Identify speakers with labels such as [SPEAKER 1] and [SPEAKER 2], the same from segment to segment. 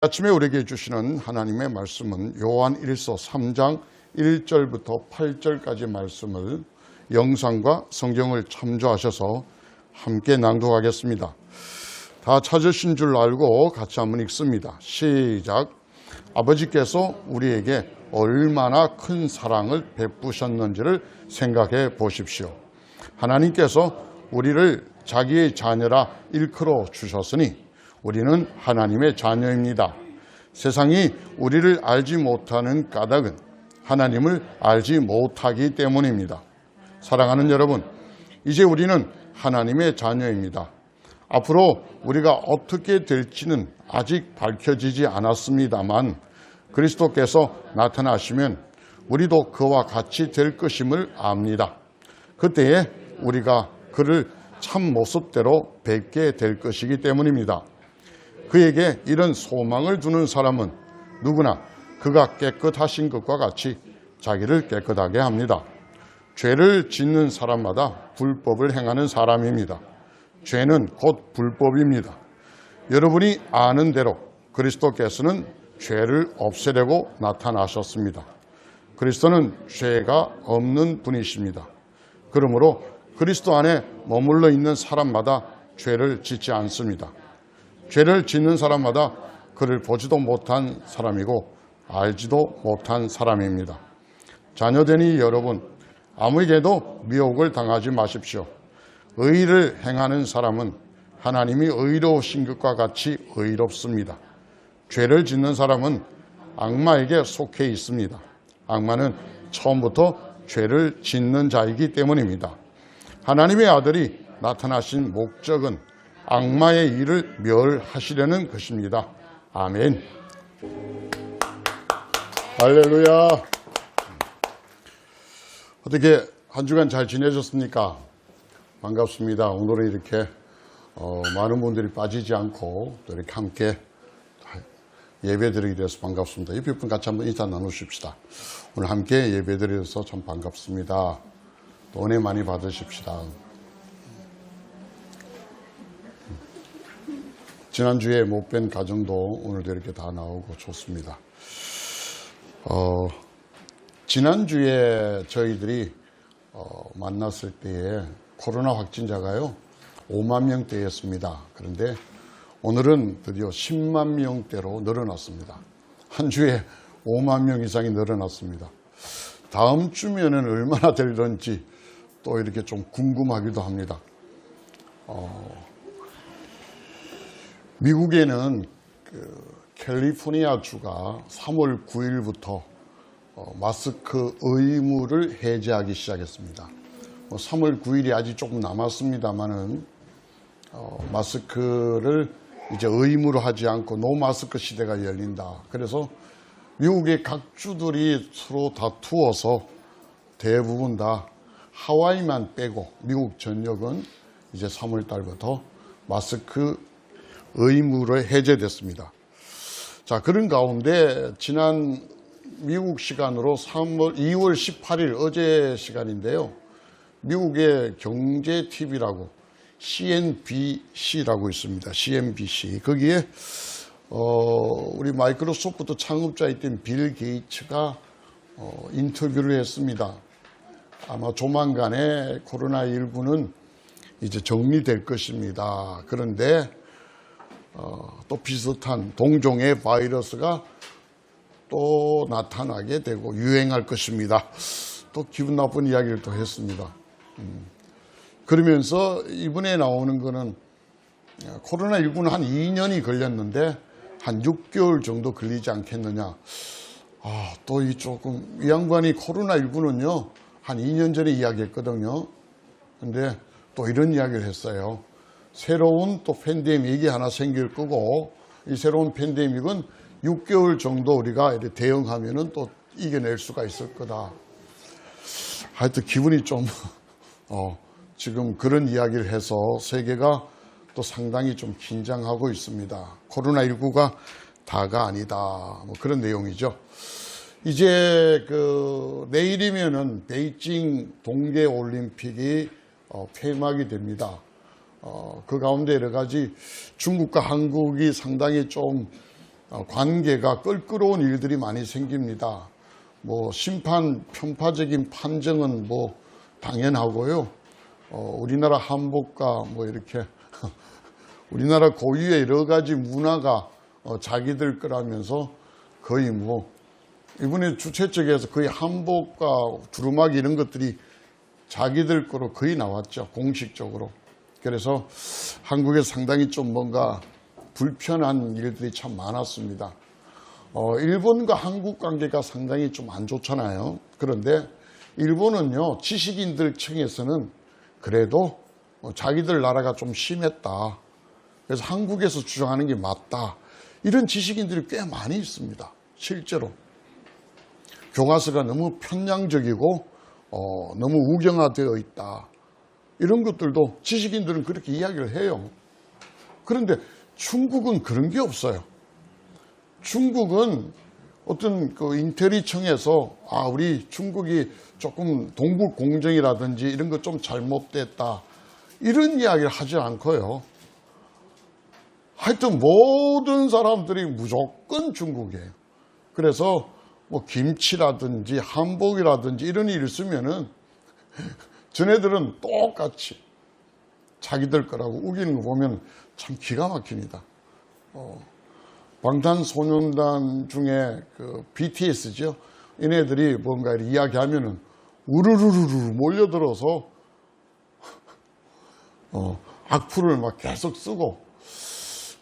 [SPEAKER 1] 아침에 우리에게 주시는 하나님의 말씀은 요한 1서 3장 1절부터 8절까지 말씀을 영상과 성경을 참조하셔서 함께 낭독하겠습니다. 다 찾으신 줄 알고 같이 한번 읽습니다. 시작. 아버지께서 우리에게 얼마나 큰 사랑을 베푸셨는지를 생각해 보십시오. 하나님께서 우리를 자기의 자녀라 일컬어 주셨으니 우리는 하나님의 자녀입니다. 세상이 우리를 알지 못하는 까닭은 하나님을 알지 못하기 때문입니다. 사랑하는 여러분, 이제 우리는 하나님의 자녀입니다. 앞으로 우리가 어떻게 될지는 아직 밝혀지지 않았습니다만 그리스도께서 나타나시면 우리도 그와 같이 될 것임을 압니다. 그때에 우리가 그를 참 모습대로 뵙게 될 것이기 때문입니다. 그에게 이런 소망을 두는 사람은 누구나 그가 깨끗하신 것과 같이 자기를 깨끗하게 합니다. 죄를 짓는 사람마다 불법을 행하는 사람입니다. 죄는 곧 불법입니다. 여러분이 아는 대로 그리스도께서는 죄를 없애려고 나타나셨습니다. 그리스도는 죄가 없는 분이십니다. 그러므로 그리스도 안에 머물러 있는 사람마다 죄를 짓지 않습니다. 죄를 짓는 사람마다 그를 보지도 못한 사람이고 알지도 못한 사람입니다. 자녀되니 여러분, 아무에게도 미혹을 당하지 마십시오. 의를 행하는 사람은 하나님이 의로우신 것과 같이 의롭습니다. 죄를 짓는 사람은 악마에게 속해 있습니다. 악마는 처음부터 죄를 짓는 자이기 때문입니다. 하나님의 아들이 나타나신 목적은 악마의 일을 멸하시려는 것입니다. 아멘. 할렐루야. 어떻게 한 주간 잘 지내셨습니까? 반갑습니다. 오늘은 이렇게 많은 분들이 빠지지 않고 또 이렇게 함께 예배드리게 돼서 반갑습니다. 옆에 분 같이 한번 인사 나누십시다. 오늘 함께 예배드려서 참 반갑습니다. 또 은혜 많이 받으십시다. 지난주에 못 뵌 가정도 오늘도 이렇게 다 나오고 좋습니다. 지난주에 저희들이 만났을 때에 코로나 확진자가요 5만 명대였습니다. 그런데 오늘은 드디어 10만 명대로 늘어났습니다. 한 주에 5만 명 이상이 늘어났습니다. 다음 주면은 얼마나 될런지 또 이렇게 좀 궁금하기도 합니다. 미국에는 캘리포니아 주가 3월 9일부터 마스크 의무를 해제하기 시작했습니다. 3월 9일이 아직 조금 남았습니다만은 마스크를 이제 의무로 하지 않고 노마스크 시대가 열린다. 그래서 미국의 각 주들이 서로 다투어서 대부분 다 하와이만 빼고 미국 전역은 이제 3월 달부터 마스크 의무로 해제됐습니다. 자, 그런 가운데 지난 미국 시간으로 2월 18일 어제 시간인데요. 미국의 경제 TV라고 CNBC라고 있습니다. CNBC. 거기에 우리 마이크로소프트 창업자였던 빌 게이츠가 인터뷰를 했습니다. 아마 조만간에 코로나19는 이제 정리될 것입니다. 그런데 또 비슷한 동종의 바이러스가 또 나타나게 되고 유행할 것입니다. 또 기분 나쁜 이야기를 또 했습니다. 그러면서 이번에 나오는 거는 코로나19는 한 2년이 걸렸는데 한 6개월 정도 걸리지 않겠느냐. 또 이 조금 이 양반이 코로나19는요 한 2년 전에 이야기했거든요. 근데 또 이런 이야기를 했어요. 새로운 또 팬데믹이 하나 생길 거고 이 새로운 팬데믹은 6개월 정도 우리가 이렇게 대응하면은 또 이겨낼 수가 있을 거다. 하여튼 기분이 좀 지금 그런 이야기를 해서 세계가 또 상당히 좀 긴장하고 있습니다. 코로나19가 다가 아니다. 뭐 그런 내용이죠. 이제 내일이면은 베이징 동계올림픽이 폐막이 됩니다. 그 가운데 여러 가지 중국과 한국이 상당히 좀 관계가 껄끄러운 일들이 많이 생깁니다. 뭐 심판 편파적인 판정은 뭐 당연하고요. 우리나라 한복과 뭐 이렇게 우리나라 고유의 여러 가지 문화가 자기들 거라면서 거의 뭐 이번에 주최 측에서 거의 한복과 두루마기 이런 것들이 자기들 거로 거의 나왔죠. 공식적으로. 그래서 한국에 상당히 좀 뭔가 불편한 일들이 참 많았습니다. 일본과 한국 관계가 상당히 좀 안 좋잖아요. 그런데 일본은요, 지식인들 층에서는 그래도 자기들 나라가 좀 심했다. 그래서 한국에서 주장하는 게 맞다. 이런 지식인들이 꽤 많이 있습니다. 실제로. 교과서가 너무 편향적이고 너무 우경화되어 있다. 이런 것들도 지식인들은 그렇게 이야기를 해요. 그런데 중국은 그런 게 없어요. 중국은 어떤 그 인테리청에서 우리 중국이 조금 동북 공정이라든지 이런 거 좀 잘못됐다. 이런 이야기를 하지 않고요. 하여튼 모든 사람들이 무조건 중국이에요. 그래서 뭐 김치라든지 한복이라든지 이런 일이 있으면은 전애들은 똑같이 자기들 거라고 우기는 거 보면 참 기가 막힙니다. 방탄소년단 중에 그 BTS죠. 얘네들이 뭔가 이야기하면은 우르르르르 몰려들어서 악플을 막 계속 쓰고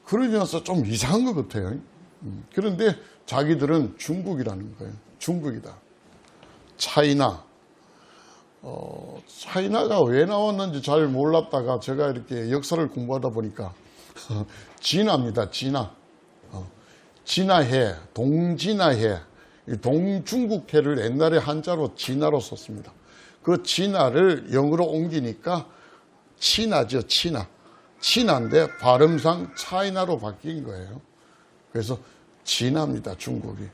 [SPEAKER 1] 그러면서 좀 이상한 것 같아요. 그런데 자기들은 중국이라는 거예요. 중국이다. 차이나. 차이나가 왜 나왔는지 잘 몰랐다가 제가 이렇게 역사를 공부하다 보니까 진화입니다. 진화. 진화해, 동진화해, 동중국해를 옛날에 한자로 진화로 썼습니다. 그 진화를 영어로 옮기니까 친하죠. 친하. 친한데 발음상 차이나로 바뀐 거예요. 그래서 진화입니다. 중국이.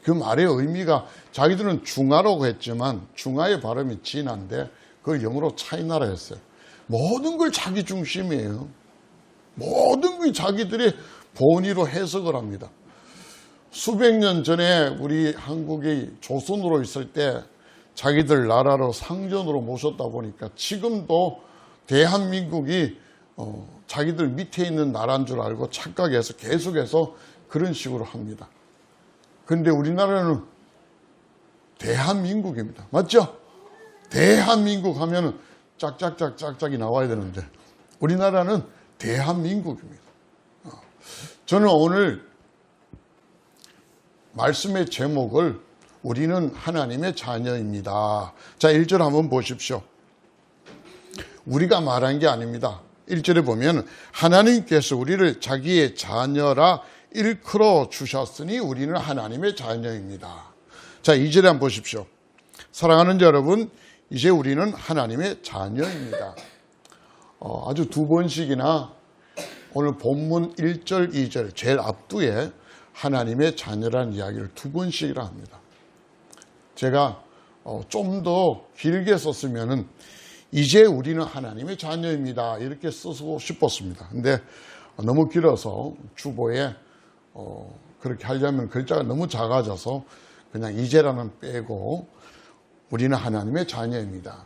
[SPEAKER 1] 그 말의 의미가 자기들은 중화라고 했지만 중화의 발음이 진화인데 그걸 영어로 차이나라 했어요. 모든 걸 자기 중심이에요. 모든 걸 자기들의 본의로 해석을 합니다. 수백 년 전에 우리 한국이 조선으로 있을 때 자기들 나라로 상전으로 모셨다 보니까 지금도 대한민국이 자기들 밑에 있는 나라인 줄 알고 착각해서 계속해서 그런 식으로 합니다. 그런데 우리나라는 대한민국입니다. 맞죠? 대한민국 하면은 짝짝짝짝짝이 나와야 되는데 우리나라는 대한민국입니다. 저는 오늘 말씀의 제목을 우리는 하나님의 자녀입니다. 자, 1절 한번 보십시오. 우리가 말한 게 아닙니다. 1절에 보면 하나님께서 우리를 자기의 자녀라 일컬어 주셨으니 우리는 하나님의 자녀입니다. 자, 2절에 한번 보십시오. 사랑하는 여러분, 이제 우리는 하나님의 자녀입니다. 아주 두 번씩이나 오늘 본문 1절, 2절 제일 앞뒤에 하나님의 자녀라는 이야기를 두 번씩이나 합니다. 제가 좀 더 길게 썼으면은 이제 우리는 하나님의 자녀입니다. 이렇게 쓰고 싶었습니다. 근데 너무 길어서 주보에 그렇게 하려면 글자가 너무 작아져서 그냥 이제라는 빼고 우리는 하나님의 자녀입니다.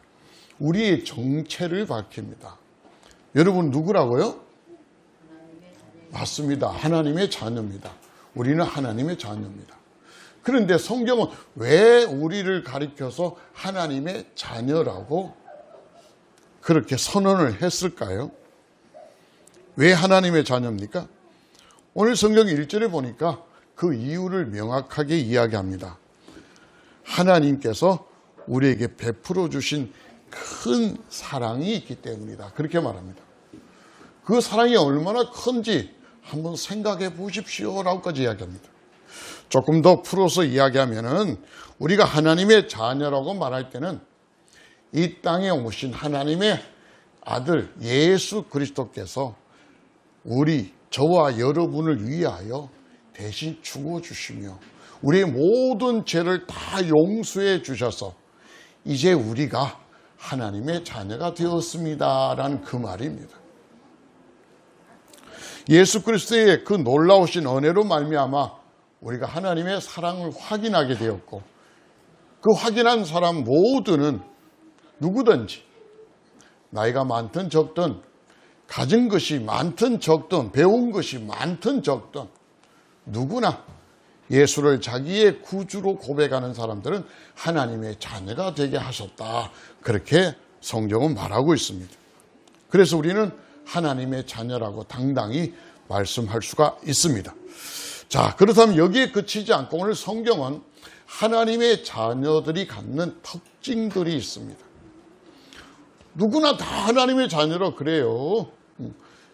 [SPEAKER 1] 우리의 정체를 밝힙니다. 여러분 누구라고요? 맞습니다. 하나님의 자녀입니다. 우리는 하나님의 자녀입니다. 그런데 성경은 왜 우리를 가리켜서 하나님의 자녀라고 그렇게 선언을 했을까요? 왜 하나님의 자녀입니까? 오늘 성경 1절에 보니까 그 이유를 명확하게 이야기합니다. 하나님께서 우리에게 베풀어 주신 큰 사랑이 있기 때문이다. 그렇게 말합니다. 그 사랑이 얼마나 큰지 한번 생각해 보십시오라고까지 이야기합니다. 조금 더 풀어서 이야기하면은 우리가 하나님의 자녀라고 말할 때는 이 땅에 오신 하나님의 아들 예수 그리스도께서 저와 여러분을 위하여 대신 죽어주시며 우리의 모든 죄를 다 용서해 주셔서 이제 우리가 하나님의 자녀가 되었습니다라는 그 말입니다. 예수 그리스도의 그 놀라우신 은혜로 말미암아 우리가 하나님의 사랑을 확인하게 되었고, 그 확인한 사람 모두는 누구든지 나이가 많든 적든, 가진 것이 많든 적든, 배운 것이 많든 적든 누구나 예수를 자기의 구주로 고백하는 사람들은 하나님의 자녀가 되게 하셨다. 그렇게 성경은 말하고 있습니다. 그래서 우리는 하나님의 자녀라고 당당히 말씀할 수가 있습니다. 자, 그렇다면 여기에 그치지 않고 오늘 성경은 하나님의 자녀들이 갖는 특징들이 있습니다. 누구나 다 하나님의 자녀로 그래요.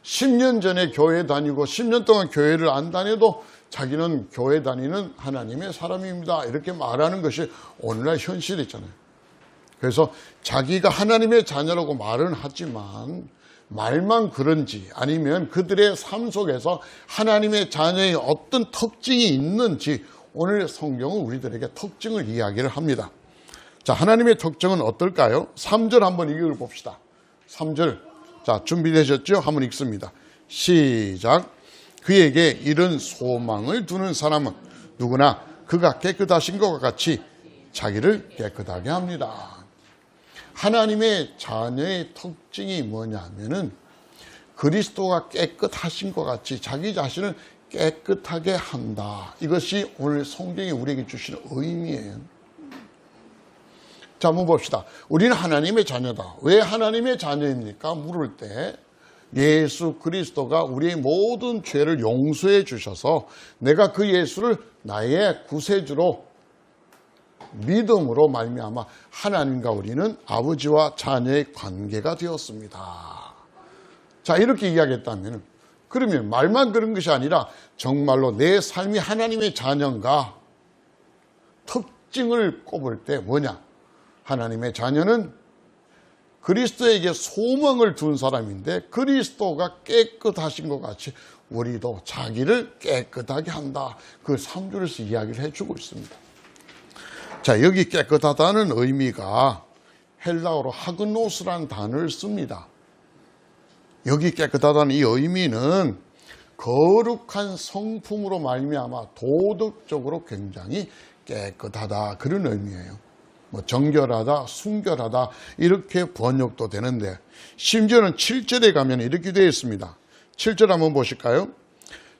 [SPEAKER 1] 10년 전에 교회 다니고 10년 동안 교회를 안 다녀도 자기는 교회 다니는 하나님의 사람입니다. 이렇게 말하는 것이 오늘날 현실이잖아요. 그래서 자기가 하나님의 자녀라고 말은 하지만 말만 그런지 아니면 그들의 삶 속에서 하나님의 자녀의 어떤 특징이 있는지 오늘 성경은 우리들에게 특징을 이야기를 합니다. 자, 하나님의 특징은 어떨까요? 3절 한번 읽어봅시다. 3절. 자, 준비되셨죠? 한번 읽습니다. 시작. 그에게 이런 소망을 두는 사람은 누구나 그가 깨끗하신 것과 같이 자기를 깨끗하게 합니다. 하나님의 자녀의 특징이 뭐냐면은 그리스도가 깨끗하신 것 같이 자기 자신을 깨끗하게 한다. 이것이 오늘 성경이 우리에게 주시는 의미예요. 자, 한번 봅시다. 우리는 하나님의 자녀다. 왜 하나님의 자녀입니까? 물을 때 예수 그리스도가 우리의 모든 죄를 용서해 주셔서 내가 그 예수를 나의 구세주로 믿음으로 말미암아 하나님과 우리는 아버지와 자녀의 관계가 되었습니다. 자, 이렇게 이야기했다면 그러면 말만 그런 것이 아니라 정말로 내 삶이 하나님의 자녀인가? 특징을 꼽을 때 뭐냐? 하나님의 자녀는 그리스도에게 소망을 둔 사람인데 그리스도가 깨끗하신 것 같이 우리도 자기를 깨끗하게 한다. 그 3절에서 이야기를 해주고 있습니다. 자, 여기 깨끗하다는 의미가 헬라어로 하그노스라는 단어를 씁니다. 여기 깨끗하다는 이 의미는 거룩한 성품으로 말미암아 도덕적으로 굉장히 깨끗하다, 그런 의미예요. 뭐 정결하다, 순결하다 이렇게 번역도 되는데 심지어는 7절에 가면 이렇게 되어 있습니다. 7절 한번 보실까요?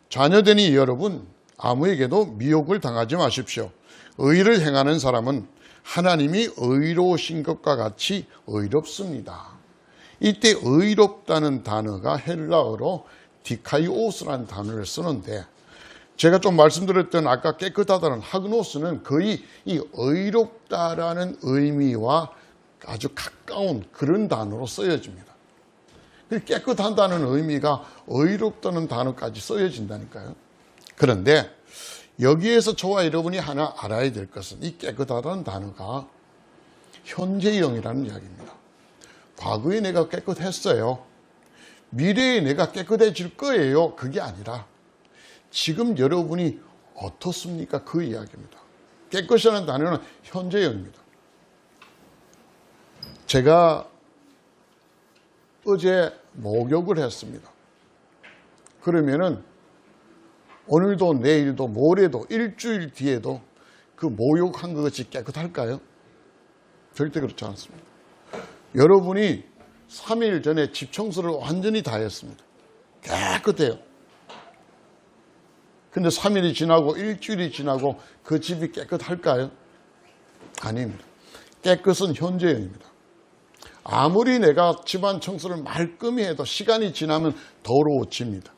[SPEAKER 1] 자녀되니 여러분 아무에게도 미혹을 당하지 마십시오. 의를 행하는 사람은 하나님이 의로우신 것과 같이 의롭습니다. 이때 의롭다는 단어가 헬라어로 디카이오스라는 단어를 쓰는데 제가 좀 말씀드렸던 아까 깨끗하다는 하그노스는 거의 이 의롭다라는 의미와 아주 가까운 그런 단어로 쓰여집니다. 깨끗하다는 의미가 의롭다는 단어까지 쓰여진다니까요. 그런데 여기에서 저와 여러분이 하나 알아야 될 것은 이 깨끗하다는 단어가 현재형이라는 이야기입니다. 과거에 내가 깨끗했어요. 미래에 내가 깨끗해질 거예요. 그게 아니라 지금 여러분이 어떻습니까? 그 이야기입니다. 깨끗이라는 단어는 현재형입니다. 제가 어제 목욕을 했습니다. 그러면은 오늘도 내일도 모레도 일주일 뒤에도 그 목욕한 것이 깨끗할까요? 절대 그렇지 않습니다. 여러분이 3일 전에 집 청소를 완전히 다 했습니다. 깨끗해요. 근데 3일이 지나고 일주일이 지나고 그 집이 깨끗할까요? 아닙니다. 깨끗은 현재형입니다. 아무리 내가 집안 청소를 말끔히 해도 시간이 지나면 더러워집니다.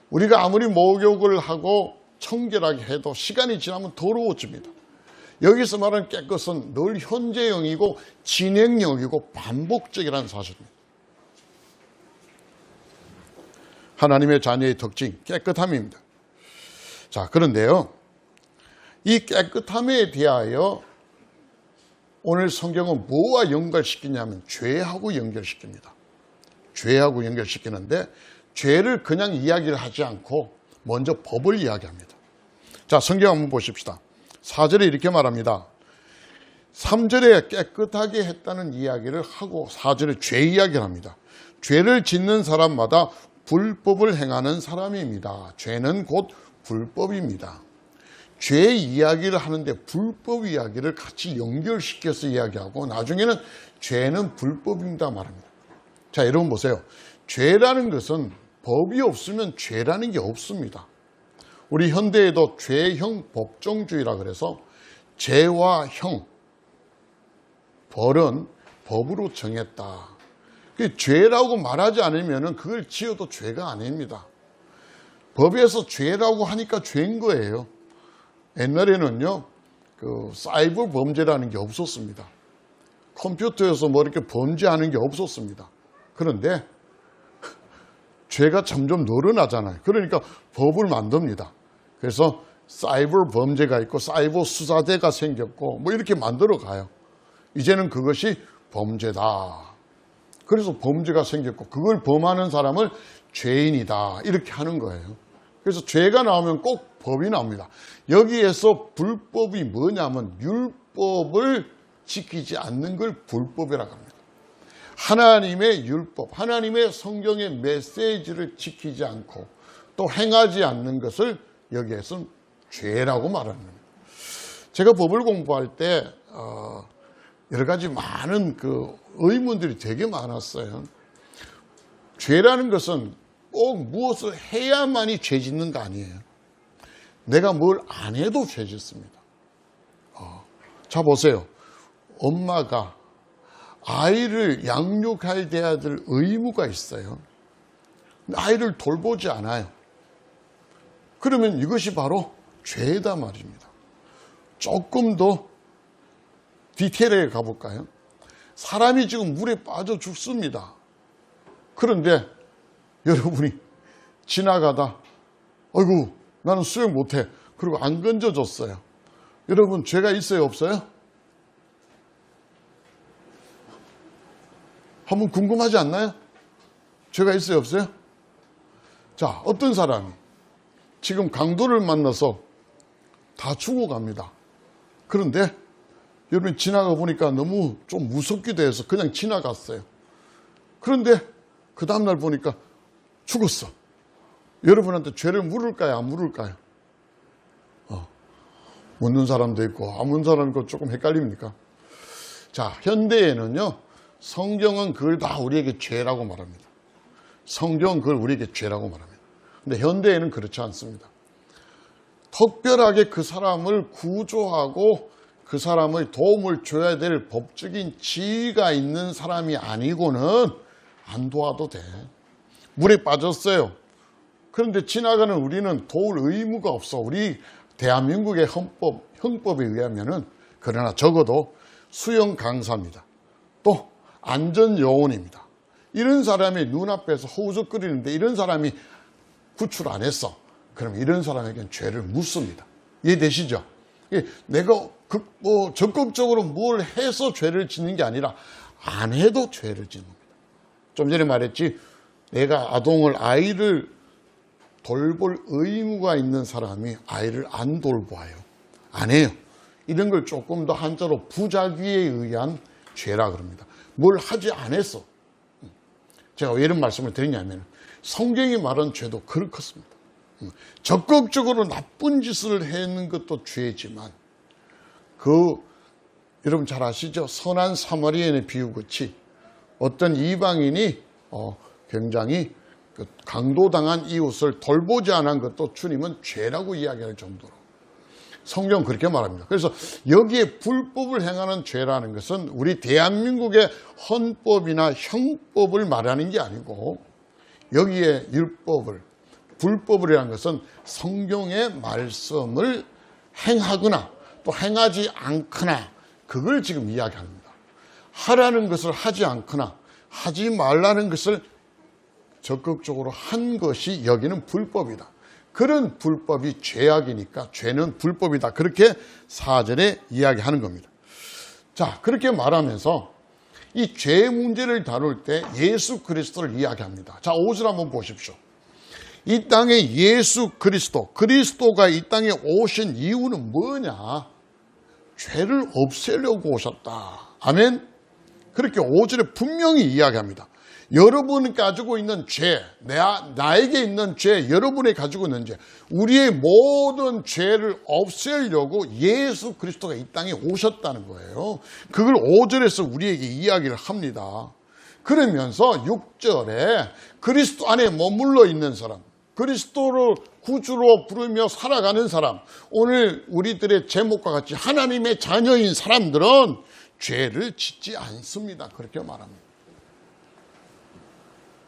[SPEAKER 1] 우리가 아무리 목욕을 하고 청결하게 해도 시간이 지나면 더러워집니다. 여기서 말하는 깨끗은 늘 현재형이고 진행형이고 반복적이라는 사실입니다. 하나님의 자녀의 특징, 깨끗함입니다. 자, 그런데요, 이 깨끗함에 대하여 오늘 성경은 뭐와 연결시키냐면 죄하고 연결시킵니다. 죄하고 연결시키는데 죄를 그냥 이야기를 하지 않고 먼저 법을 이야기합니다. 자, 성경 한번 보십시다. 4절에 이렇게 말합니다. 3절에 깨끗하게 했다는 이야기를 하고 4절에 죄 이야기를 합니다. 죄를 짓는 사람마다 불법을 행하는 사람입니다. 죄는 곧 불법입니다. 죄 이야기를 하는데 불법 이야기를 같이 연결시켜서 이야기하고 나중에는 죄는 불법입니다 말합니다. 자, 여러분 보세요. 죄라는 것은 법이 없으면 죄라는 게 없습니다. 우리 현대에도 죄형 법정주의라 그래서 죄와 형, 벌은 법으로 정했다. 죄라고 말하지 않으면 그걸 지어도 죄가 아닙니다. 법에서 죄라고 하니까 죄인 거예요. 옛날에는요, 사이버 범죄라는 게 없었습니다. 컴퓨터에서 뭐 이렇게 범죄하는 게 없었습니다. 그런데 죄가 점점 늘어나잖아요. 그러니까 법을 만듭니다. 그래서 사이버 범죄가 있고 사이버 수사대가 생겼고 뭐 이렇게 만들어 가요. 이제는 그것이 범죄다. 그래서 범죄가 생겼고 그걸 범하는 사람을 죄인이다 이렇게 하는 거예요. 그래서 죄가 나오면 꼭 법이 나옵니다. 여기에서 불법이 뭐냐면 율법을 지키지 않는 걸 불법이라고 합니다. 하나님의 율법, 하나님의 성경의 메시지를 지키지 않고 또 행하지 않는 것을 여기에서는 죄라고 말하는 겁니다. 제가 법을 공부할 때 여러 가지 많은 의문들이 되게 많았어요. 죄라는 것은 꼭 무엇을 해야만이 죄 짓는 거 아니에요. 내가 뭘 안 해도 죄 짓습니다. 자, 보세요. 엄마가 아이를 양육해야 될 의무가 있어요. 아이를 돌보지 않아요. 그러면 이것이 바로 죄다 말입니다. 조금 더 디테일하게 가볼까요? 사람이 지금 물에 빠져 죽습니다. 그런데 여러분이 지나가다 아이고 나는 수영 못해. 그리고 안 건져줬어요. 여러분 죄가 있어요 없어요? 한번 궁금하지 않나요? 죄가 있어요 없어요? 자, 어떤 사람이 지금 강도를 만나서 다 죽어갑니다. 그런데 여러분 지나가 보니까 너무 좀 무섭기도 해서 그냥 지나갔어요. 그런데 그 다음날 보니까 죽었어. 여러분한테 죄를 물을까요? 안 물을까요? 묻는 사람도 있고 안 묻는 사람도 있고 조금 헷갈립니까? 자, 현대에는요. 성경은 그걸 다 우리에게 죄라고 말합니다. 성경은 그걸 우리에게 죄라고 말합니다. 근데 현대에는 그렇지 않습니다. 특별하게 그 사람을 구조하고 그 사람의 도움을 줘야 될 법적인 지위가 있는 사람이 아니고는 안 도와도 돼. 물에 빠졌어요. 그런데 지나가는 우리는 도울 의무가 없어. 우리 대한민국의 형법에 의하면은 그러나 적어도 수영 강사입니다. 또 안전요원입니다. 이런 사람이 눈앞에서 허우적거리는데 이런 사람이 구출 안 했어. 그럼 이런 사람에게는 죄를 묻습니다. 이해되시죠? 내가 적극적으로 뭘 해서 죄를 짓는 게 아니라 안 해도 죄를 짓는 겁니다. 좀 전에 말했지, 내가 아이를 돌볼 의무가 있는 사람이 아이를 안 돌봐요. 안 해요. 이런 걸 조금 더 한자로 부작위에 의한 죄라 그럽니다. 뭘 하지 않았어. 제가 왜 이런 말씀을 드리냐면 성경이 말한 죄도 그렇습니다. 적극적으로 나쁜 짓을 하는 것도 죄지만 여러분 잘 아시죠? 선한 사마리아인의 비유같이 어떤 이방인이 굉장히 강도당한 이웃을 돌보지 않은 것도 주님은 죄라고 이야기할 정도로 성경은 그렇게 말합니다. 그래서 여기에 불법을 행하는 죄라는 것은 우리 대한민국의 헌법이나 형법을 말하는 게 아니고 여기에 불법이라는 것은 성경의 말씀을 행하거나 또 행하지 않거나 그걸 지금 이야기합니다. 하라는 것을 하지 않거나 하지 말라는 것을 적극적으로 한 것이 여기는 불법이다. 그런 불법이 죄악이니까 죄는 불법이다. 그렇게 4절에 이야기하는 겁니다. 자, 그렇게 말하면서 이 죄 문제를 다룰 때 예수 그리스도를 이야기합니다. 자, 5절 한번 보십시오. 이 땅에 예수 그리스도가 이 땅에 오신 이유는 뭐냐? 죄를 없애려고 오셨다. 아멘? 그렇게 5절에 분명히 이야기합니다. 여러분이 가지고 있는 죄, 나에게 있는 죄, 여러분이 가지고 있는 죄, 우리의 모든 죄를 없애려고 예수 그리스도가 이 땅에 오셨다는 거예요. 그걸 5절에서 우리에게 이야기를 합니다. 그러면서 6절에 그리스도 안에 머물러 있는 사람, 그리스도를 구주로 부르며 살아가는 사람, 오늘 우리들의 제목과 같이 하나님의 자녀인 사람들은 죄를 짓지 않습니다. 그렇게 말합니다.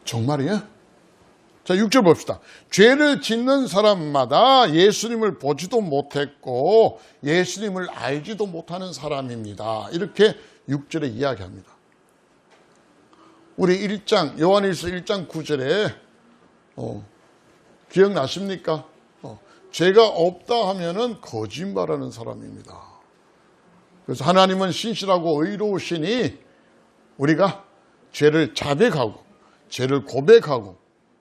[SPEAKER 1] 정말이에요? 자, 6절 봅시다. 죄를 짓는 사람마다 예수님을 보지도 못했고 예수님을 알지도 못하는 사람입니다. 이렇게 6절에 이야기합니다. 우리 1장, 요한일서 1장 9절에 기억나십니까? 죄가 없다 하면은 거짓말하는 사람입니다. 그래서 하나님은 신실하고 의로우시니 우리가 죄를 자백하고 죄를 고백하고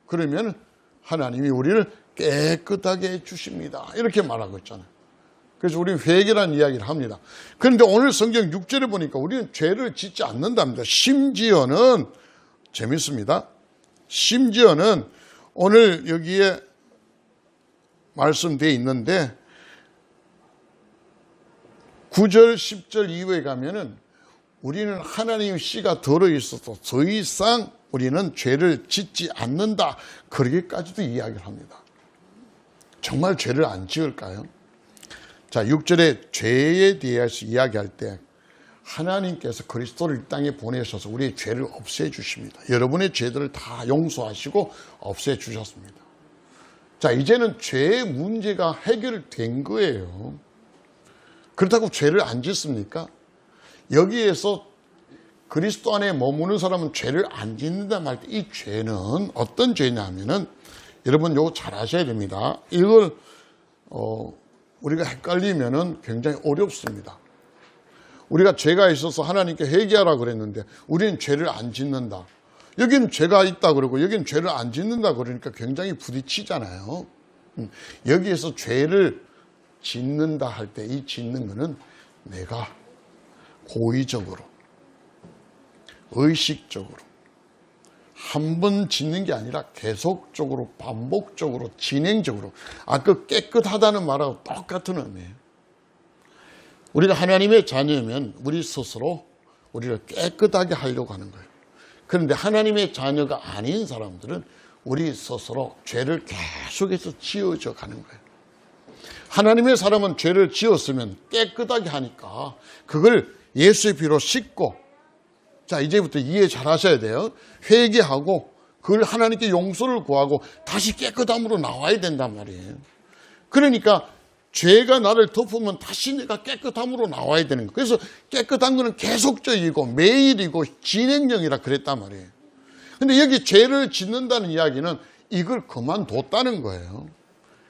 [SPEAKER 1] 그러면 하나님이 우리를 깨끗하게 해주십니다. 이렇게 말하고 있잖아요. 그래서 우리는 회개라는 이야기를 합니다. 그런데 오늘 성경 6절에 보니까 우리는 죄를 짓지 않는답니다. 심지어는 재밌습니다. 심지어는 오늘 여기에 말씀되어 있는데 9절, 10절 이후에 가면은 우리는 하나님의 씨가 들어있어서 더 이상 우리는 죄를 짓지 않는다. 그러기까지도 이야기를 합니다. 정말 죄를 안 지을까요? 자, 6절에 죄에 대해서 이야기할 때 하나님께서 그리스도를 이 땅에 보내셔서 우리의 죄를 없애주십니다. 여러분의 죄들을 다 용서하시고 없애주셨습니다. 자, 이제는 죄의 문제가 해결된 거예요. 그렇다고 죄를 안 짓습니까? 여기에서 그리스도 안에 머무는 사람은 죄를 안 짓는다 말 때 이 죄는 어떤 죄냐 하면은 여러분 요거 잘 아셔야 됩니다. 이걸 우리가 헷갈리면은 굉장히 어렵습니다. 우리가 죄가 있어서 하나님께 회개하라 그랬는데 우리는 죄를 안 짓는다. 여기는 죄가 있다 그러고 여기는 죄를 안 짓는다 그러니까 굉장히 부딪히잖아요. 여기에서 죄를 짓는다 할 때 이 짓는 거는 내가 고의적으로 의식적으로 한 번 짓는 게 아니라 계속적으로 반복적으로 진행적으로 아까 깨끗하다는 말하고 똑같은 의미예요. 우리가 하나님의 자녀면 우리 스스로 우리를 깨끗하게 하려고 하는 거예요. 그런데 하나님의 자녀가 아닌 사람들은 우리 스스로 죄를 계속해서 지어져 가는 거예요. 하나님의 사람은 죄를 지었으면 깨끗하게 하니까 그걸 예수의 피로 씻고, 자 이제부터 이해 잘 하셔야 돼요. 회개하고 그걸 하나님께 용서를 구하고 다시 깨끗함으로 나와야 된단 말이에요. 그러니까 죄가 나를 덮으면 다시 내가 깨끗함으로 나와야 되는 거예요. 그래서 깨끗한 거는 계속적이고 매일이고 진행형이라 그랬단 말이에요. 근데 여기 죄를 짓는다는 이야기는 이걸 그만뒀다는 거예요.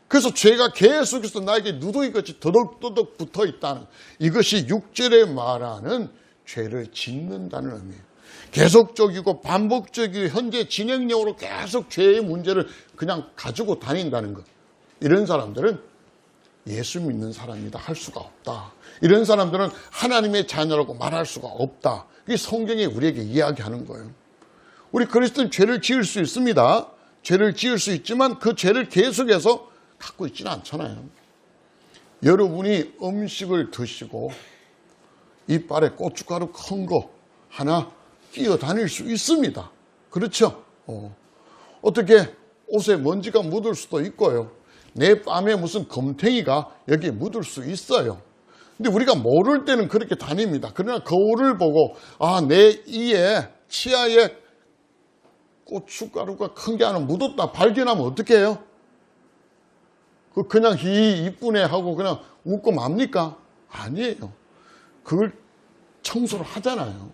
[SPEAKER 1] 그래서 죄가 계속해서 나에게 누더기같이 더덕더덕 붙어 있다는, 이것이 6절에 말하는 죄를 짓는다는 의미예요. 계속적이고 반복적이고 현재 진행형으로 계속 죄의 문제를 그냥 가지고 다닌다는 것. 이런 사람들은 예수 믿는 사람이다 할 수가 없다. 이런 사람들은 하나님의 자녀라고 말할 수가 없다. 이게 성경이 우리에게 이야기하는 거예요. 우리 그리스도는 죄를 지을 수 있습니다. 죄를 지을 수 있지만 그 죄를 계속해서 갖고 있지는 않잖아요. 여러분이 음식을 드시고 이빨에 고춧가루 큰 거 하나 끼어 다닐 수 있습니다. 그렇죠? 어떻게 옷에 먼지가 묻을 수도 있고요. 내 뺨에 무슨 검탱이가 여기에 묻을 수 있어요. 근데 우리가 모를 때는 그렇게 다닙니다. 그러나 거울을 보고 내 이에 치아에 고춧가루가 큰 게 하나 묻었다 발견하면 어떻게 해요? 그냥 이쁘네 하고 그냥 웃고 맙니까? 아니에요. 그걸 청소를 하잖아요.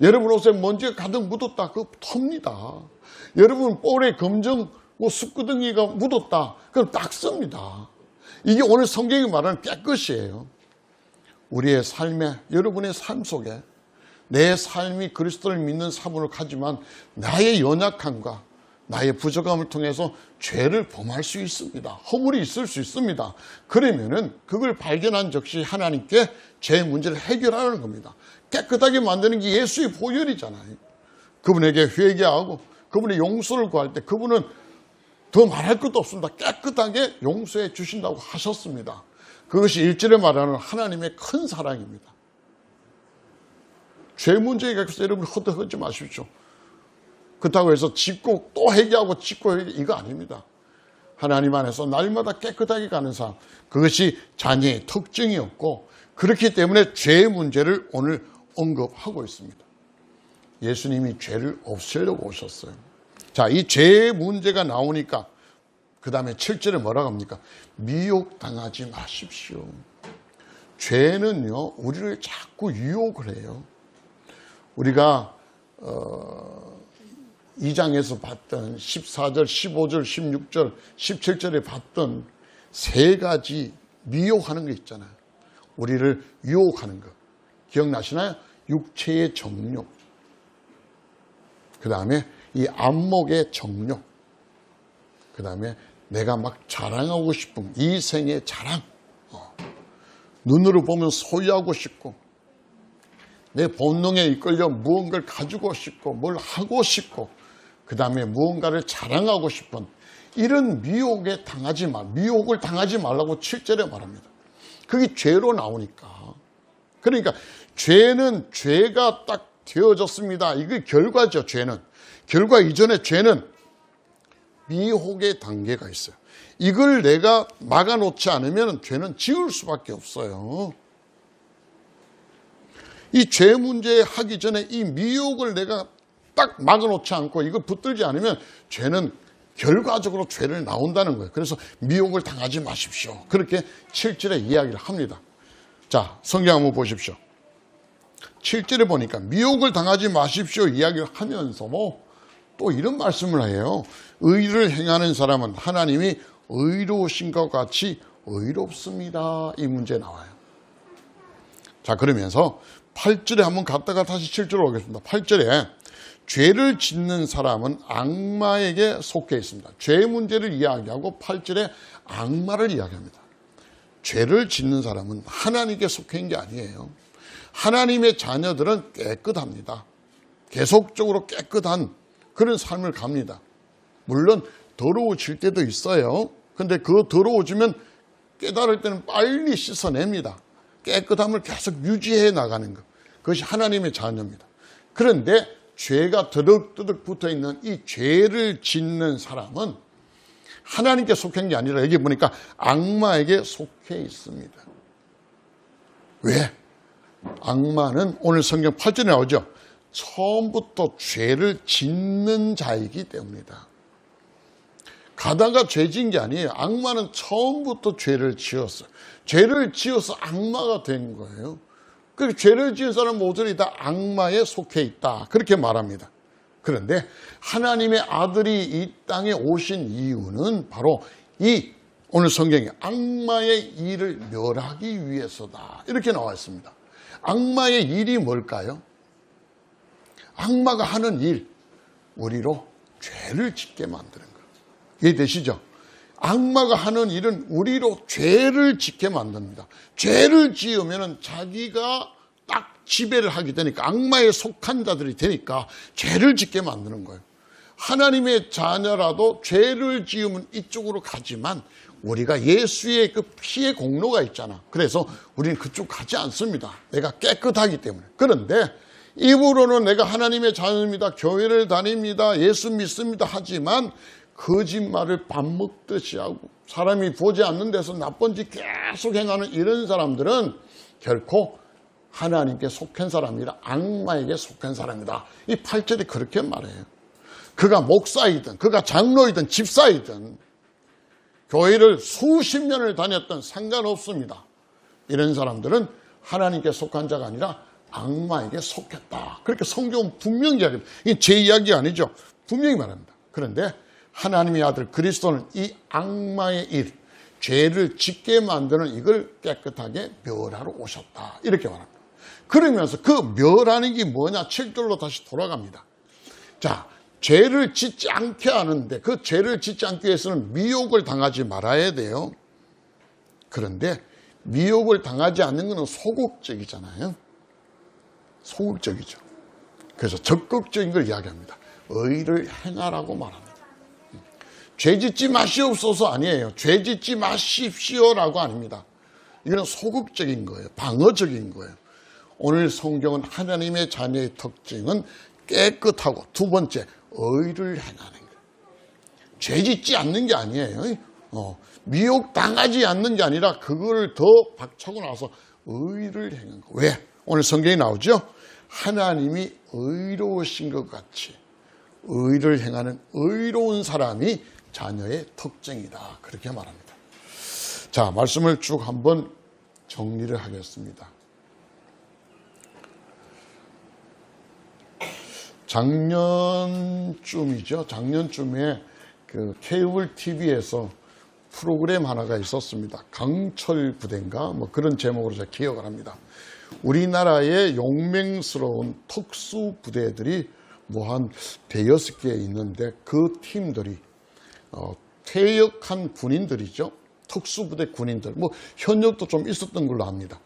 [SPEAKER 1] 여러분 옷에 먼지가 가득 묻었다. 그거 텁니다. 여러분 볼에 검정 숯구덩이가 묻었다. 그럼 닦습니다. 이게 오늘 성경이 말하는 깨끗이에요. 우리의 삶에, 여러분의 삶 속에 내 삶이 그리스도를 믿는 사분을 하지만 나의 연약함과 나의 부족함을 통해서 죄를 범할 수 있습니다. 허물이 있을 수 있습니다. 그러면은 그걸 발견한 즉시 하나님께 죄 문제를 해결하는 겁니다. 깨끗하게 만드는 게 예수의 보혈이잖아요. 그분에게 회개하고 그분의 용서를 구할 때 그분은 더 말할 것도 없습니다. 깨끗하게 용서해 주신다고 하셨습니다. 그것이 1절에 말하는 하나님의 큰 사랑입니다. 죄 문제에 대해서 여러분 허덕하지 마십시오. 그렇다고 해서 짓고 또 회개하고 짓고 이거 아닙니다. 하나님 안에서 날마다 깨끗하게 가는 삶, 그것이 자녀의 특징이었고 그렇기 때문에 죄의 문제를 오늘 언급하고 있습니다. 예수님이 죄를 없애려고 오셨어요. 자, 이 죄의 문제가 나오니까 그 다음에 7절에 뭐라고 합니까? 미혹당하지 마십시오. 죄는요, 우리를 자꾸 유혹을 해요. 우리가 2장에서 봤던 14절, 15절, 16절, 17절에 봤던 세 가지 미혹하는 거 있잖아요. 우리를 유혹하는 거. 기억나시나요? 육체의 정욕. 그 다음에 이 안목의 정욕. 그 다음에 내가 막 자랑하고 싶은 이생의 자랑. 눈으로 보면 소유하고 싶고 내 본능에 이끌려 무언가를 가지고 싶고 뭘 하고 싶고 그 다음에 무언가를 자랑하고 싶은 이런 미혹을 당하지 말라고 7절에 말합니다. 그게 죄로 나오니까. 그러니까 죄는 죄가 딱 되어졌습니다. 이게 결과죠. 죄는. 결과 이전에 죄는 미혹의 단계가 있어요. 이걸 내가 막아놓지 않으면 죄는 지을 수밖에 없어요. 이 죄 문제 하기 전에 이 미혹을 내가 딱 막아놓지 않고 이걸 붙들지 않으면 죄는 결과적으로 죄를 나온다는 거예요. 그래서 미혹을 당하지 마십시오. 그렇게 7절에 이야기를 합니다. 자, 성경 한번 보십시오. 7절에 보니까 미혹을 당하지 마십시오 이야기를 하면서 또 이런 말씀을 해요. 의를 행하는 사람은 하나님이 의로우신 것 같이 의롭습니다. 이 문제 나와요. 자, 그러면서 8절에 한번 갔다가 다시 7절로 오겠습니다. 8절에 죄를 짓는 사람은 악마에게 속해 있습니다. 죄 문제를 이야기하고 8절에 악마를 이야기합니다. 죄를 짓는 사람은 하나님께 속해 있는 게 아니에요. 하나님의 자녀들은 깨끗합니다. 계속적으로 깨끗한 그런 삶을 갑니다. 물론 더러워질 때도 있어요. 근데 그 더러워지면 깨달을 때는 빨리 씻어냅니다. 깨끗함을 계속 유지해 나가는 것. 그것이 하나님의 자녀입니다. 그런데 죄가 더덕더덕 붙어있는 이 죄를 짓는 사람은 하나님께 속한 게 아니라 여기 보니까 악마에게 속해 있습니다. 왜? 악마는 오늘 성경 8절에 나오죠. 처음부터 죄를 짓는 자이기 때문이다. 가다가 죄 지은 게 아니에요. 악마는 처음부터 죄를 지었어요. 죄를 지어서 악마가 된 거예요. 그 죄를 지은 사람 모두들이 다 악마에 속해 있다. 그렇게 말합니다. 그런데 하나님의 아들이 이 땅에 오신 이유는 바로 이 오늘 성경에 악마의 일을 멸하기 위해서다. 이렇게 나와 있습니다. 악마의 일이 뭘까요? 악마가 하는 일, 우리로 죄를 짓게 만드는 것. 이해되시죠? 악마가 하는 일은 우리로 죄를 짓게 만듭니다. 죄를 지으면 자기가 딱 지배를 하게 되니까 악마에 속한 자들이 되니까 죄를 짓게 만드는 거예요. 하나님의 자녀라도 죄를 지으면 이쪽으로 가지만 우리가 예수의 그 피의 공로가 있잖아. 그래서 우리는 그쪽 가지 않습니다. 내가 깨끗하기 때문에. 그런데 입으로는 내가 하나님의 자녀입니다. 교회를 다닙니다. 예수 믿습니다. 하지만 거짓말을 밥 먹듯이 하고 사람이 보지 않는 데서 나쁜 짓 계속 행하는 이런 사람들은 결코 하나님께 속한 사람이라 악마에게 속한 사람이다. 이 8절이 그렇게 말해요. 그가 목사이든 그가 장로이든 집사이든 교회를 수십 년을 다녔던 상관없습니다. 이런 사람들은 하나님께 속한 자가 아니라 악마에게 속했다. 그렇게 성경은 분명히 이야기합니다. 이게 제 이야기 아니죠. 분명히 말합니다. 그런데 하나님의 아들 그리스도는 이 악마의 일, 죄를 짓게 만드는 이걸 깨끗하게 멸하러 오셨다. 이렇게 말합니다. 그러면서 그 멸하는 게 뭐냐? 7절로 다시 돌아갑니다. 자, 죄를 짓지 않게 하는데 그 죄를 짓지 않기 위해서는 미혹을 당하지 말아야 돼요. 그런데 미혹을 당하지 않는 것은 소극적이잖아요. 소극적이죠. 그래서 적극적인 걸 이야기합니다. 의를 행하라고 말합니다. 죄짓지 마시옵소서 아니에요. 죄짓지 마십시오라고 아닙니다. 이건 소극적인 거예요. 방어적인 거예요. 오늘 성경은 하나님의 자녀의 특징은 깨끗하고, 두 번째, 의를 행하는 거예요. 죄짓지 않는 게 아니에요. 미혹당하지 않는 게 아니라 그거를 더 박차고 나서 의를 행한 거. 왜? 오늘 성경에 나오죠? 하나님이 의로우신 것 같이 의를 행하는 의로운 사람이 자녀의 특징이다. 그렇게 말합니다. 자, 말씀을 쭉 한번 정리를 하겠습니다. 작년쯤이죠. 작년쯤에 그 케이블 TV에서 프로그램 하나가 있었습니다. 강철 부대인가 뭐 그런 제목으로 제가 기억을 합니다. 우리나라의 용맹스러운 특수 부대들이 뭐 한 대여섯 개 있는데 그 팀들이 퇴역한 군인들이죠. 특수부대 군인들, 뭐 현역도 좀 있었던 걸로 압니다.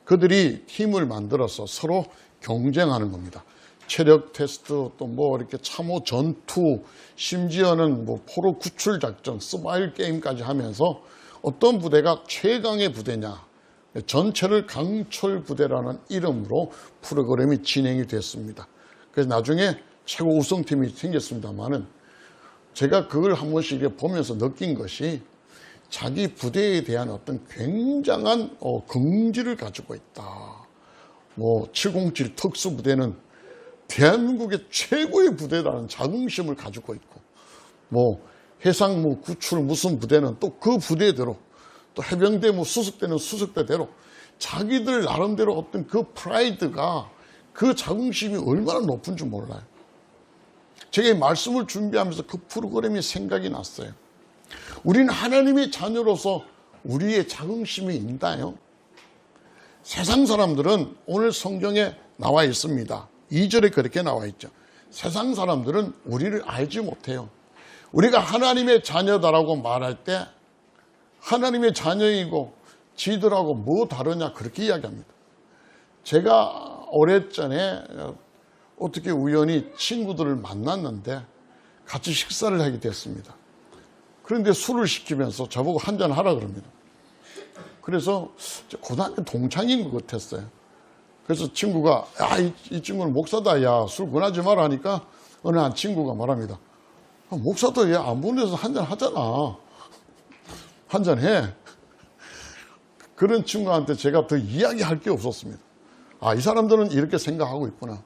[SPEAKER 1] 그들이 팀을 만들어서 서로 경쟁하는 겁니다. 체력 테스트, 또 뭐 이렇게 참호 전투, 심지어는 뭐 포로 구출 작전, 스마일 게임까지 하면서 어떤 부대가 최강의 부대냐, 전체를 강철 부대라는 이름으로 프로그램이 진행이 됐습니다. 그래서 나중에 최고 우승팀이 생겼습니다만은 제가 그걸 한 번씩 이렇게 보면서 느낀 것이 자기 부대에 대한 어떤 굉장한 긍지를 가지고 있다. 뭐 707 특수부대는 대한민국의 최고의 부대라는 자긍심을 가지고 있고, 뭐 해상 뭐 구출 무슨 부대는 또 그 부대대로, 또 해병대 뭐 수색대는 수색대대로 자기들 나름대로 어떤 그 프라이드가, 그 자긍심이 얼마나 높은 줄 몰라요. 제가 이 말씀을 준비하면서 그 프로그램이 생각이 났어요. 우리는 하나님의 자녀로서 우리의 자긍심이 있나요? 세상 사람들은 오늘 성경에 나와 있습니다. 2절에 그렇게 나와 있죠. 세상 사람들은 우리를 알지 못해요. 우리가 하나님의 자녀다라고 말할 때 하나님의 자녀이고 지들하고 뭐 다르냐 그렇게 이야기합니다. 제가 오래전에 어떻게 우연히 친구들을 만났는데 같이 식사를 하게 됐습니다. 그런데 술을 시키면서 저보고 한잔 하라 그럽니다. 그래서 고등학교 동창인 것 같았어요. 그래서 친구가 이 친구는 목사다, 야 술 권하지 마라 하니까 어느 한 친구가 말합니다. 목사도 얘 안 보내서 한잔 하잖아. 한잔 해. 그런 친구한테 제가 더 이야기할 게 없었습니다. 이 사람들은 이렇게 생각하고 있구나.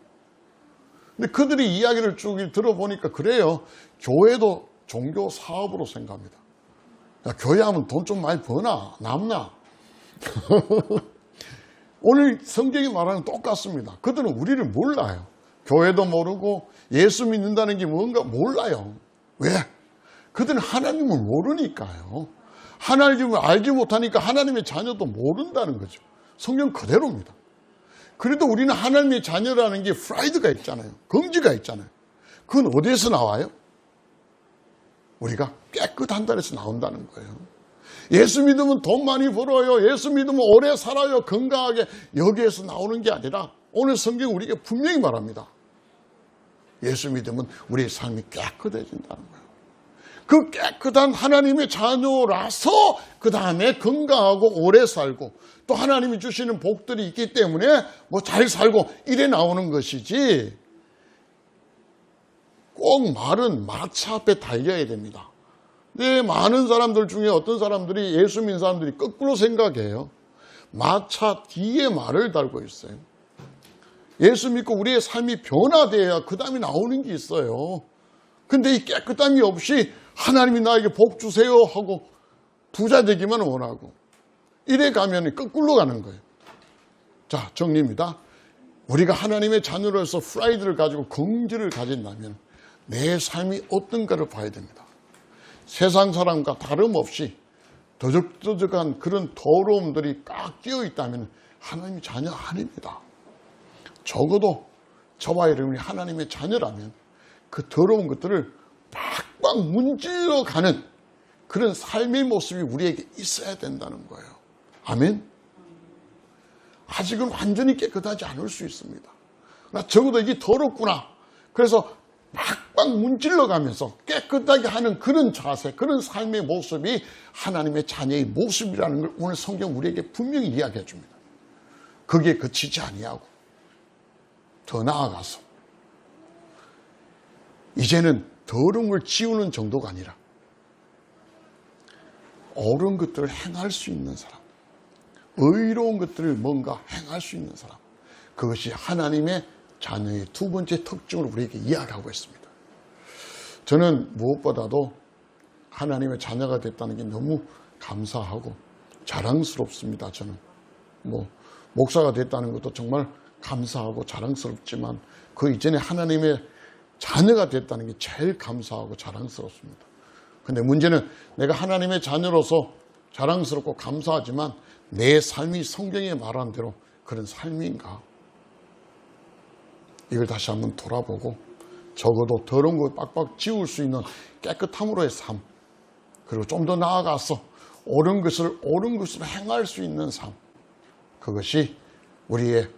[SPEAKER 1] 근데 그들이 이야기를 쭉 들어보니까 그래요. 교회도 종교 사업으로 생각합니다. 야, 교회 하면 돈 좀 많이 버나? 남나? 오늘 성경이 말하는 똑같습니다. 그들은 우리를 몰라요. 교회도 모르고 예수 믿는다는 게 뭔가 몰라요. 왜? 그들은 하나님을 모르니까요. 하나님을 알지 못하니까 하나님의 자녀도 모른다는 거죠. 성경 그대로입니다. 그래도 우리는 하나님의 자녀라는 게 프라이드가 있잖아요. 긍지가 있잖아요. 그건 어디에서 나와요? 우리가 깨끗한 데서 나온다는 거예요. 예수 믿으면 돈 많이 벌어요. 예수 믿으면 오래 살아요. 건강하게. 여기에서 나오는 게 아니라 오늘 성경 우리에게 분명히 말합니다. 예수 믿으면 우리의 삶이 깨끗해진다는 거예요. 그 깨끗한 하나님의 자녀라서 그 다음에 건강하고 오래 살고 또 하나님이 주시는 복들이 있기 때문에 뭐 잘 살고 이래 나오는 것이지, 꼭 말은 마차 앞에 달려야 됩니다. 근데 많은 사람들 중에 어떤 사람들이, 예수 믿는 사람들이 거꾸로 생각해요. 마차 뒤에 말을 달고 있어요. 예수 믿고 우리의 삶이 변화돼야 그 다음에 나오는 게 있어요. 근데 이 깨끗함이 없이 하나님이 나에게 복 주세요 하고 부자 되기만 원하고 이래 가면 거꾸로 가는 거예요. 자, 정리입니다. 우리가 하나님의 자녀로서 프라이드를 가지고 긍지를 가진다면 내 삶이 어떤가를 봐야 됩니다. 세상 사람과 다름없이 더적더적한 그런 더러움들이 꽉 끼어 있다면 하나님의 자녀 아닙니다. 적어도 저와 여러분이 하나님의 자녀라면 그 더러운 것들을 팍팍 문질러 가는 그런 삶의 모습이 우리에게 있어야 된다는 거예요. 아멘? 아직은 완전히 깨끗하지 않을 수 있습니다. 나 적어도 이게 더럽구나. 그래서 팍팍 문질러 가면서 깨끗하게 하는 그런 자세, 그런 삶의 모습이 하나님의 자녀의 모습이라는 걸 오늘 성경 우리에게 분명히 이야기해 줍니다. 거기에 그치지 아니하고 더 나아가서 이제는 더러운 걸 지우는 정도가 아니라 옳은 것들을 행할 수 있는 사람, 의로운 것들을 뭔가 행할 수 있는 사람, 그것이 하나님의 자녀의 두 번째 특징으로 우리에게 이야기하고 있습니다. 저는 무엇보다도 하나님의 자녀가 됐다는 게 너무 감사하고 자랑스럽습니다. 저는 목사가 됐다는 것도 정말 감사하고 자랑스럽지만 그 이전에 하나님의 자녀가 됐다는 게 제일 감사하고 자랑스럽습니다. 근데 문제는 내가 하나님의 자녀로서 자랑스럽고 감사하지만 내 삶이 성경에 말한 대로 그런 삶인가? 이걸 다시 한번 돌아보고 적어도 더러운 걸 빡빡 지울 수 있는 깨끗함으로의 삶, 그리고 좀 더 나아가서 옳은 것을 행할 수 있는 삶, 그것이 우리의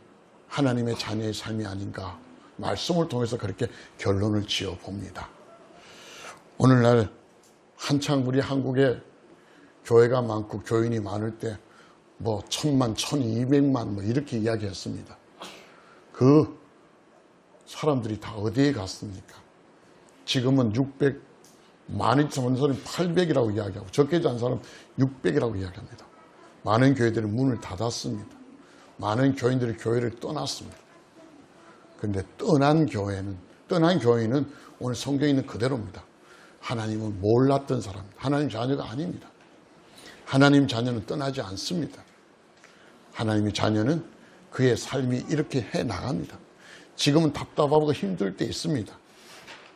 [SPEAKER 1] 하나님의 자녀의 삶이 아닌가, 말씀을 통해서 그렇게 결론을 지어봅니다. 오늘날 한창 우리 한국에 교회가 많고 교인이 많을 때 1000만, 1200만 이렇게 이야기했습니다. 그 사람들이 다 어디에 갔습니까? 지금은 600, 많이 잡은 사람은 800이라고 이야기하고 적게 잔 사람은 600이라고 이야기합니다. 많은 교회들이 문을 닫았습니다. 많은 교인들이 교회를 떠났습니다. 그런데 떠난 교인은 오늘 성경에 있는 그대로입니다. 하나님은 몰랐던 사람, 하나님 자녀가 아닙니다. 하나님 자녀는 떠나지 않습니다. 하나님의 자녀는 그의 삶이 이렇게 해나갑니다. 지금은 답답하고 힘들 때 있습니다.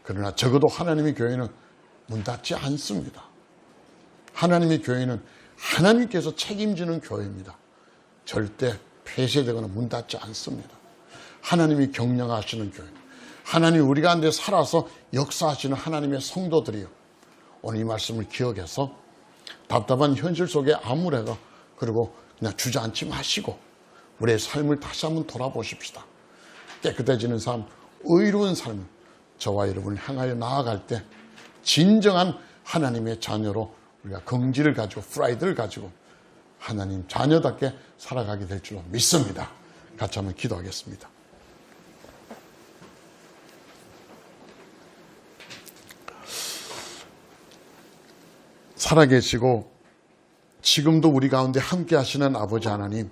[SPEAKER 1] 그러나 적어도 하나님의 교회는 문 닫지 않습니다. 하나님의 교회는 하나님께서 책임지는 교회입니다. 절대 폐쇄되거나 문 닫지 않습니다. 하나님이 경영하시는 교회, 하나님 우리 가운데 살아서 역사하시는 하나님의 성도들이요, 오늘 이 말씀을 기억해서 답답한 현실 속에 아무래도 그리고 그냥 주저앉지 마시고 우리의 삶을 다시 한번 돌아보십시다. 깨끗해지는 삶, 의로운 삶, 저와 여러분을 향하여 나아갈 때 진정한 하나님의 자녀로 우리가 긍지를 가지고 프라이드를 가지고 하나님 자녀답게 살아가게 될 줄로 믿습니다. 같이 한번 기도하겠습니다. 살아계시고 지금도 우리 가운데 함께 하시는 아버지 하나님,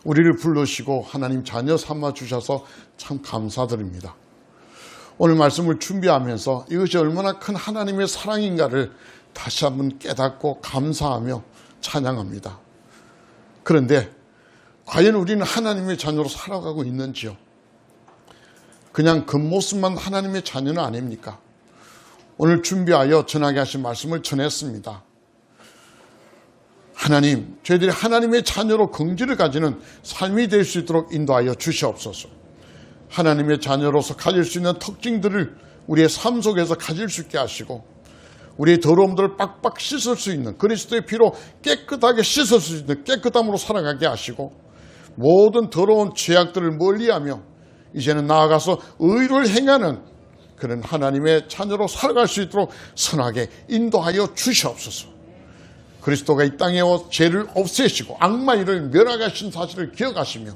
[SPEAKER 1] 우리를 부르시고 하나님 자녀 삼아 주셔서 참 감사드립니다. 오늘 말씀을 준비하면서 이것이 얼마나 큰 하나님의 사랑인가를 다시 한번 깨닫고 감사하며 찬양합니다. 그런데 과연 우리는 하나님의 자녀로 살아가고 있는지요? 그냥 겉모습만 하나님의 자녀는 아닙니까? 오늘 준비하여 전하게 하신 말씀을 전했습니다. 하나님, 저희들이 하나님의 자녀로 긍지를 가지는 삶이 될 수 있도록 인도하여 주시옵소서. 하나님의 자녀로서 가질 수 있는 특징들을 우리의 삶 속에서 가질 수 있게 하시고 우리의 더러움들을 빡빡 씻을 수 있는, 그리스도의 피로 깨끗하게 씻을 수 있는 깨끗함으로 살아가게 하시고 모든 더러운 죄악들을 멀리하며 이제는 나아가서 의를 행하는 그런 하나님의 자녀로 살아갈 수 있도록 선하게 인도하여 주시옵소서. 그리스도가 이 땅에 와 죄를 없애시고 악마 일을 멸하신 사실을 기억하시며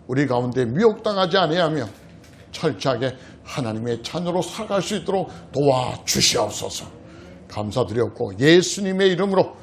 [SPEAKER 1] 우리 가운데 미혹당하지 아니하며 철저하게 하나님의 자녀로 살아갈 수 있도록 도와주시옵소서. 감사드렸고 예수님의 이름으로